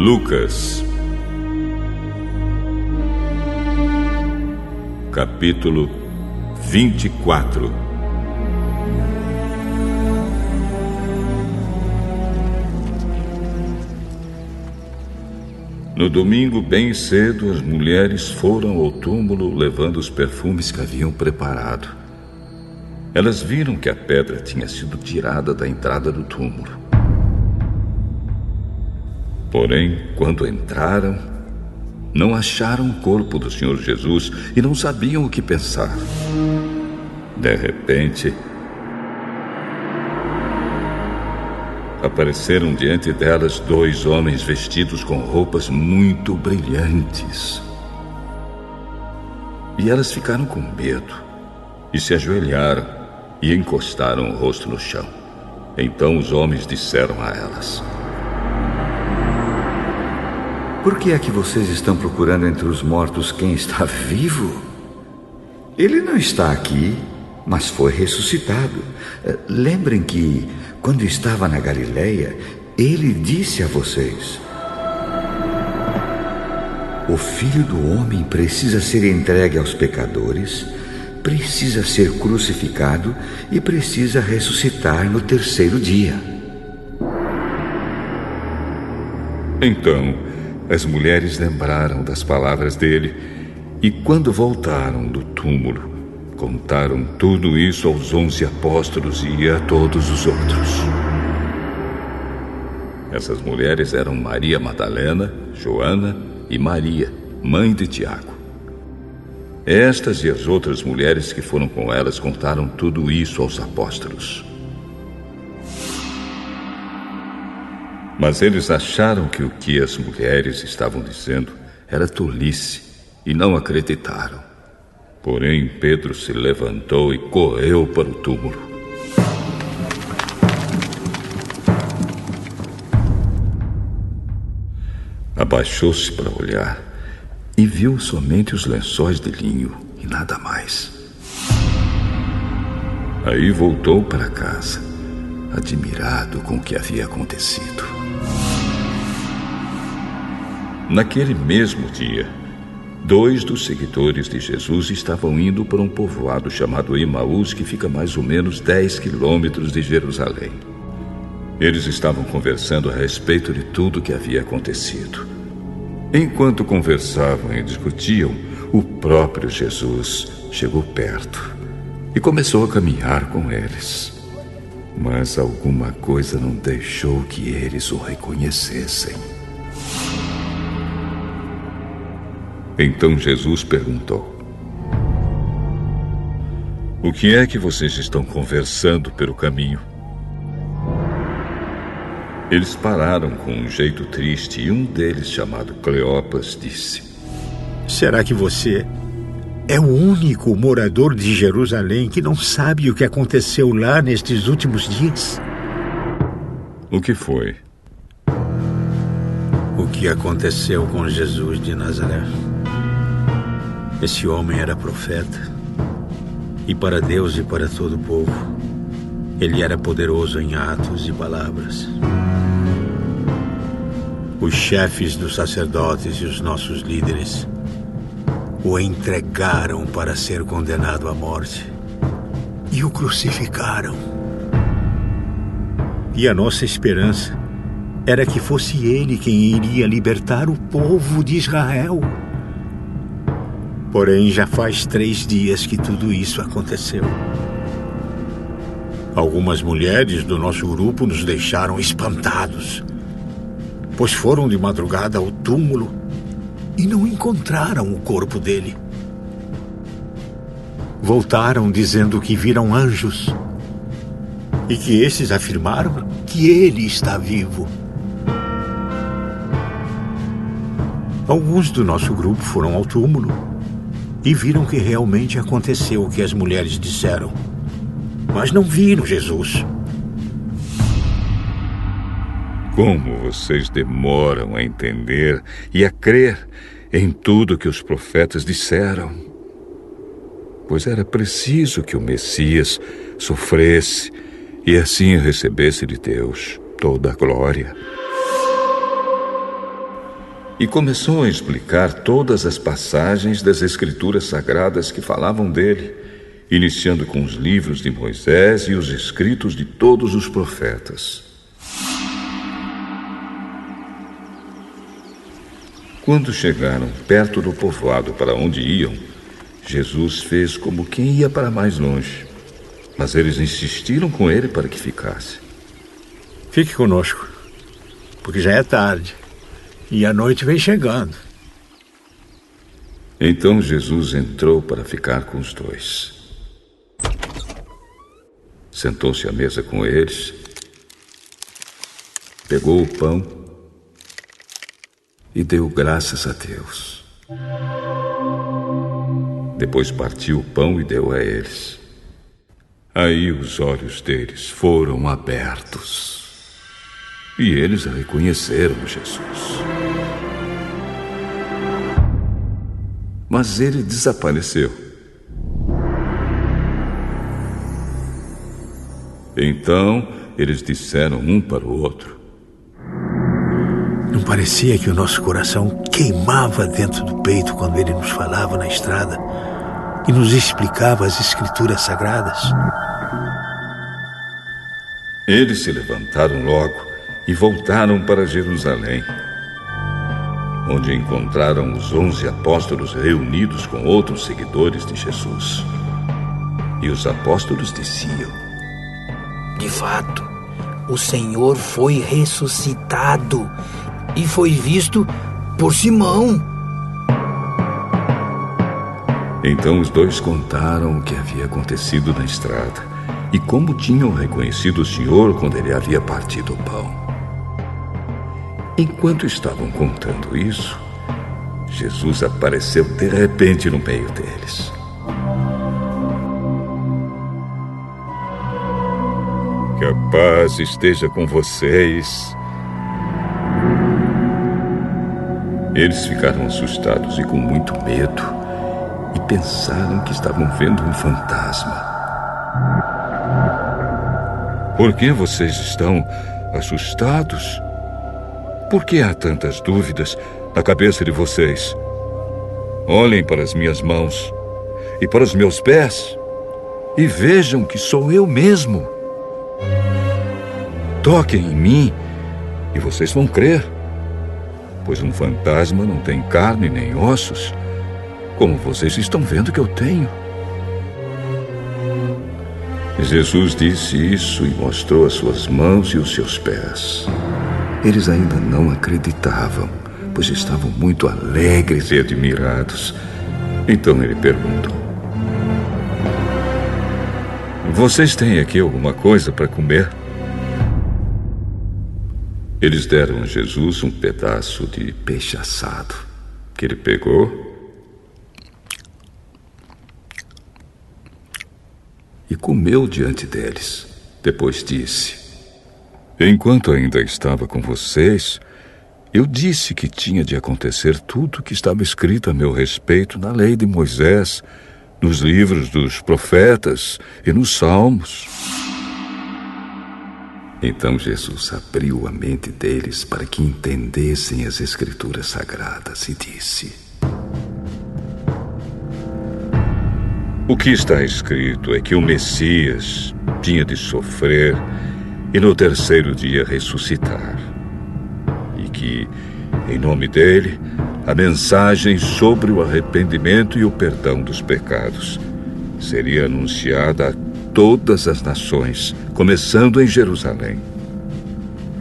Lucas, capítulo 24. No domingo, bem cedo, as mulheres foram ao túmulo levando os perfumes que haviam preparado. Elas viram que a pedra tinha sido tirada da entrada do túmulo. Porém, quando entraram, não acharam o corpo do Senhor Jesus e não sabiam o que pensar. De repente, apareceram diante delas 2 homens vestidos com roupas muito brilhantes. E elas ficaram com medo e se ajoelharam e encostaram o rosto no chão. Então os homens disseram a elas: Por que é que vocês estão procurando entre os mortos quem está vivo? Ele não está aqui, mas foi ressuscitado. Lembrem que, quando estava na Galileia, ele disse a vocês: o Filho do Homem precisa ser entregue aos pecadores, precisa ser crucificado e precisa ressuscitar no 3º dia. Então, as mulheres lembraram das palavras dele e, quando voltaram do túmulo, contaram tudo isso aos 11 apóstolos e a todos os outros. Essas mulheres eram Maria Madalena, Joana e Maria, mãe de Tiago. Estas e as outras mulheres que foram com elas contaram tudo isso aos apóstolos. Mas eles acharam que o que as mulheres estavam dizendo era tolice e não acreditaram. Porém, Pedro se levantou e correu para o túmulo. Abaixou-se para olhar e viu somente os lençóis de linho e nada mais. Aí voltou para casa, admirado com o que havia acontecido. Naquele mesmo dia, 2 dos seguidores de Jesus estavam indo para um povoado chamado Emaús, que fica mais ou menos 10 quilômetros de Jerusalém. Eles estavam conversando a respeito de tudo o que havia acontecido. Enquanto conversavam e discutiam, o próprio Jesus chegou perto e começou a caminhar com eles. Mas alguma coisa não deixou que eles o reconhecessem. Então Jesus perguntou: o que é que vocês estão conversando pelo caminho? Eles pararam com um jeito triste e um deles, chamado Cleopas, disse: Será que você é o único morador de Jerusalém que não sabe o que aconteceu lá nestes últimos dias? O que foi? O que aconteceu com Jesus de Nazaré. Esse homem era profeta, e para Deus e para todo o povo, ele era poderoso em atos e palavras. Os chefes dos sacerdotes e os nossos líderes o entregaram para ser condenado à morte e o crucificaram. E a nossa esperança era que fosse ele quem iria libertar o povo de Israel. Porém, já faz 3 dias que tudo isso aconteceu. Algumas mulheres do nosso grupo nos deixaram espantados, pois foram de madrugada ao túmulo e não encontraram o corpo dele. Voltaram dizendo que viram anjos e que esses afirmaram que ele está vivo. Alguns do nosso grupo foram ao túmulo e viram que realmente aconteceu o que as mulheres disseram, mas não viram Jesus. Como vocês demoram a entender e a crer em tudo que os profetas disseram? Pois era preciso que o Messias sofresse e assim recebesse de Deus toda a glória. e começou a explicar todas as passagens das Escrituras Sagradas que falavam dele, iniciando com os livros de Moisés e os escritos de todos os profetas. Quando chegaram perto do povoado para onde iam, Jesus fez como quem ia para mais longe, mas eles insistiram com ele para que ficasse. Fique conosco, porque já é tarde e a noite vem chegando. Então Jesus entrou para ficar com os dois. Sentou-se à mesa com eles, pegou o pão e deu graças a Deus. Depois partiu o pão e deu a eles. Aí os olhos deles foram abertos e eles reconheceram Jesus. Mas ele desapareceu. Então eles disseram um para o outro: Não parecia que o nosso coração queimava dentro do peito quando ele nos falava na estrada e nos explicava as Escrituras Sagradas? Eles se levantaram logo e voltaram para Jerusalém, onde encontraram os 11 apóstolos reunidos com outros seguidores de Jesus. E os apóstolos diziam: De fato, o Senhor foi ressuscitado e foi visto por Simão. Então os dois contaram o que havia acontecido na estrada e como tinham reconhecido o Senhor quando ele havia partido o pão. Enquanto estavam contando isso, Jesus apareceu de repente no meio deles. Que a paz esteja com vocês. Eles ficaram assustados e com muito medo e pensaram que estavam vendo um fantasma. Por que vocês estão assustados? Por que há tantas dúvidas na cabeça de vocês? Olhem para as minhas mãos e para os meus pés e vejam que sou eu mesmo. Toquem em mim e vocês vão crer, pois um fantasma não tem carne nem ossos, como vocês estão vendo que eu tenho. Jesus disse isso e mostrou as suas mãos e os seus pés. Eles ainda não acreditavam, pois estavam muito alegres e admirados. Então ele perguntou: Vocês têm aqui alguma coisa para comer? Eles deram a Jesus um pedaço de peixe assado, que ele pegou e comeu diante deles. Depois disse: Enquanto ainda estava com vocês, eu disse que tinha de acontecer tudo o que estava escrito a meu respeito na lei de Moisés, nos livros dos profetas e nos salmos. Então Jesus abriu a mente deles para que entendessem as Escrituras Sagradas e disse: O que está escrito é que o Messias tinha de sofrer e no terceiro dia ressuscitar. E que, em nome dele, a mensagem sobre o arrependimento e o perdão dos pecados seria anunciada a todas as nações, começando em Jerusalém.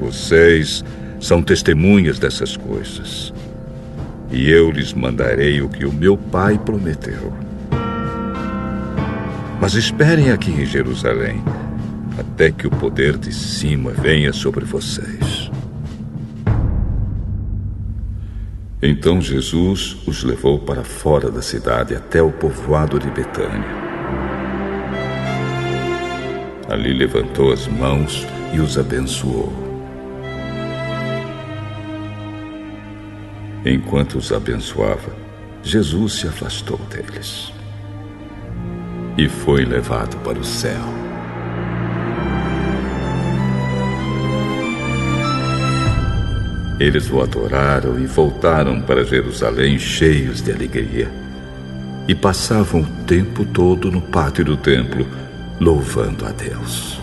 Vocês são testemunhas dessas coisas, e eu lhes mandarei o que o meu Pai prometeu. Mas esperem aqui em Jerusalém, até que o poder de cima venha sobre vocês. Então Jesus os levou para fora da cidade até o povoado de Betânia. Ali levantou as mãos e os abençoou. Enquanto os abençoava, Jesus se afastou deles e foi levado para o céu. Eles o adoraram e voltaram para Jerusalém cheios de alegria. E passavam o tempo todo no pátio do templo, louvando a Deus.